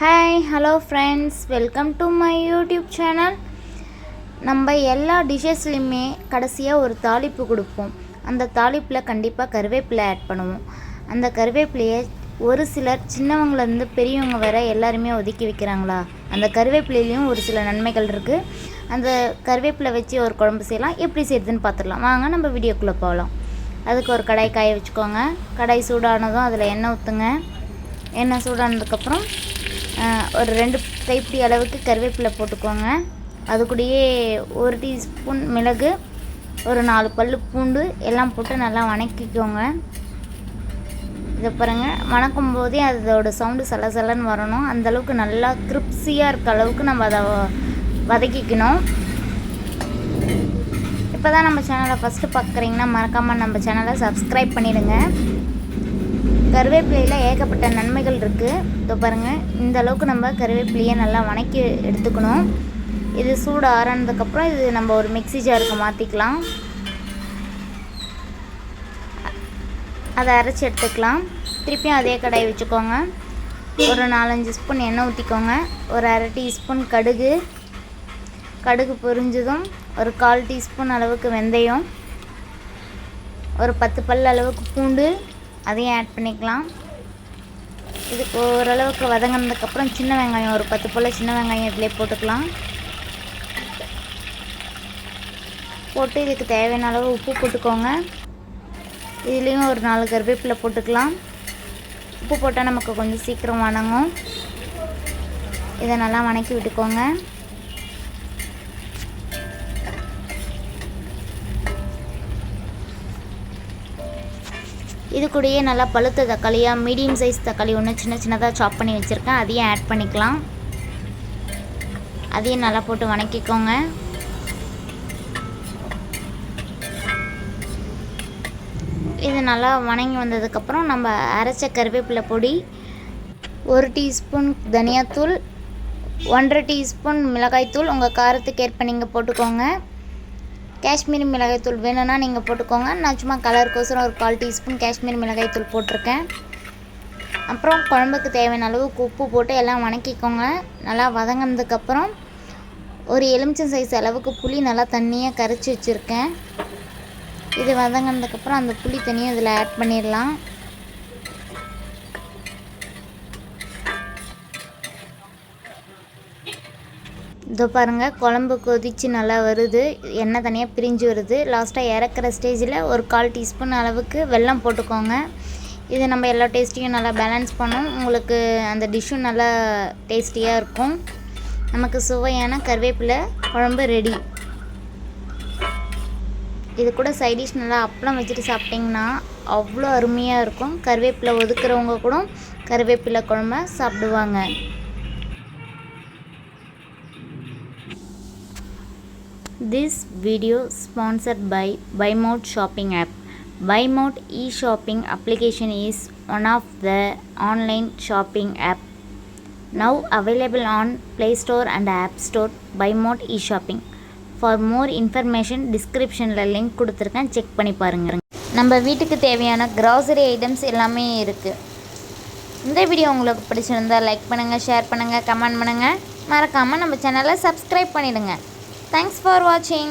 Hi hello friends, welcome to my YouTube channel. நம்ம எல்லா டிஷ்ஷஸ்லையுமே கடைசியாக ஒரு தாளிப்பு கொடுப்போம். அந்த தாளிப்பில் கண்டிப்பாக கருவேப்பிலை ஆட் பண்ணுவோம். அந்த கருவேப்பிலையை ஒரு சிலர் சின்னவங்கலேருந்து பெரியவங்க வர எல்லாருமே ஒதுக்கி வைக்கிறாங்களா? அந்த கருவேப்பிலையிலையும் ஒரு சில நன்மைகள் இருக்குது. அந்த கருவேப்பிலை வச்சு ஒரு குழம்பு செய்யலாம். எப்படி செய்யுதுன்னு பார்த்துடலாம் வாங்க. நம்ம வீடியோக்குள்ளே போகலாம். அதுக்கு ஒரு கடாய் காய வச்சுக்கோங்க. கடாய் சூடானதும் அதில் எண்ணெய் ஊற்றுங்க. எண்ணெய் சூடானதுக்கப்புறம் ஒரு 2 கைப்பிடி அளவுக்கு கருவேப்பிலை போட்டுக்கோங்க. அது கூடயே 1 டீஸ்பூன் மிளகு, ஒரு 4 பல் பூண்டு எல்லாம் போட்டு நல்லா வணக்கிக்கோங்க. இதை பாருங்கள், வணக்கும் போதே அதோட சவுண்டு சலசலன்னு வரணும். அந்தளவுக்கு நல்லா கிரிப்ஸியாக இருக்க அளவுக்கு நம்ம அதை வதக்கிக்கணும். இப்போ தான் நம்ம சேனலை ஃபஸ்ட்டு பார்க்குறீங்கன்னா மறக்காமல் நம்ம சேனலை சப்ஸ்கிரைப் பண்ணிவிடுங்க. கருவேப்பிலையில் ஏகப்பட்ட நன்மைகள் இருக்குது. இதோ பாருங்கள், இந்த அளவுக்கு நம்ம கருவேப்பிலையை நல்லா வணக்கி எடுத்துக்கணும். இது சூடு ஆறானதுக்கப்புறம் இது நம்ம ஒரு மிக்ஸி ஜாருக்கு மாற்றிக்கலாம். அதை அரைச்சி எடுத்துக்கலாம். திருப்பியும் அதே கடாய் வச்சுக்கோங்க. ஒரு 4-5 ஸ்பூன் எண்ணெய் ஊற்றிக்கோங்க. ஒரு 1/2 டீஸ்பூன் கடுகு பொரிஞ்சதும் ஒரு 1/4 டீஸ்பூன் அளவுக்கு வெந்தயம், ஒரு 10 பல் அளவுக்கு பூண்டு அதையும் ஆட் பண்ணிக்கலாம். இதுக்கு ஓரளவுக்கு வதங்கினதுக்கப்புறம் சின்ன வெங்காயம் ஒரு 10 போல் சின்ன வெங்காயம் இதிலே போட்டுக்கலாம். போட்டு இதுக்கு தேவையான அளவு உப்பு போட்டுக்கோங்க. இதுலேயும் ஒரு 4 கருவேப்பிலை போட்டுக்கலாம். உப்பு போட்டால் நமக்கு கொஞ்சம் சீக்கிரம் வணங்கும். இதை நல்லா வணக்கி விட்டுக்கோங்க. இது கூடயே நல்லா பழுத்த தக்காளியாக மீடியம் சைஸ் தக்காளி ஒன்று சின்னதாக சாப் பண்ணி வச்சுருக்கேன். அதையும் ஆட் பண்ணிக்கலாம். அதையும் நல்லா போட்டு வணக்கிக்கோங்க. இது நல்லா வணங்கி வந்ததுக்கப்புறம் நம்ம அரைச்ச கருவேப்பிலை பொடி, 1 டீஸ்பூன் தனியாத்தூள், 1/2 டீஸ்பூன் மிளகாய்த்தூள், உங்கள் காரத்துக்கு ஏற்ப நீங்கள் போட்டுக்கோங்க. காஷ்மீரி மிளகாய்த்தூள் வேணும்னா நீங்கள் போட்டுக்கோங்க. நான் சும்மா கலருக்கோசரம் ஒரு 1/4 டீஸ்பூன் காஷ்மீரி மிளகாய்த்தூள் போட்டிருக்கேன். அப்புறம் குழம்புக்கு தேவையான அளவுக்கு உப்பு போட்டு எல்லாம் வணக்கிக்கோங்க. நல்லா வதங்கினதுக்கப்புறம் ஒரு எலுமிச்சம் சைஸ் அளவுக்கு புளி நல்லா தண்ணியாக கரைச்சி வச்சுருக்கேன். இது வதங்கினதுக்கப்புறம் அந்த புளி தண்ணியை இதில் ஆட் பண்ணிடலாம். இதோ பாருங்கள், குழம்பு கொதித்து நல்லா வருது. எண்ணெய் தனியாக பிரிஞ்சு வருது. லாஸ்ட்டாக இறக்குற ஸ்டேஜில் ஒரு 1/4 டீஸ்பூன் அளவுக்கு வெல்லம் போட்டுக்கோங்க. இது நம்ம எல்லா டேஸ்ட்டையும் நல்லா பேலன்ஸ் பண்ணும். உங்களுக்கு அந்த டிஷ்ஷும் நல்லா டேஸ்டியாக இருக்கும். நமக்கு சுவையான கருவேப்பிலை குழம்பு ரெடி. இது கூட சைடிஷ் நல்லா அப்பளம் வச்சுட்டு சாப்பிட்டிங்கன்னா அவ்வளோ அருமையாக இருக்கும். கருவேப்பிலை ஒதுக்குறவங்க கூட கருவேப்பிலை குழம்ப சாப்பிடுவாங்க. This video sponsored by BuyMode shopping app. BuyMode e-shopping application is one of the online shopping app now available on Play Store and App Store. BuyMode e-shopping. For more information descriptionல லிங்க் கொடுத்துருக்கேன், check பண்ணி பாருங்கள். நம்ம வீட்டுக்கு தேவையான grocery items எல்லாமே இருக்குது. இந்த வீடியோ உங்களுக்கு பிடிச்சிருந்தால் லைக் பண்ணுங்கள், ஷேர் பண்ணுங்கள், கமெண்ட் பண்ணுங்கள். மறக்காமல் நம்ம சேனலை சப்ஸ்கிரைப் பண்ணிவிடுங்க. Thanks for watching.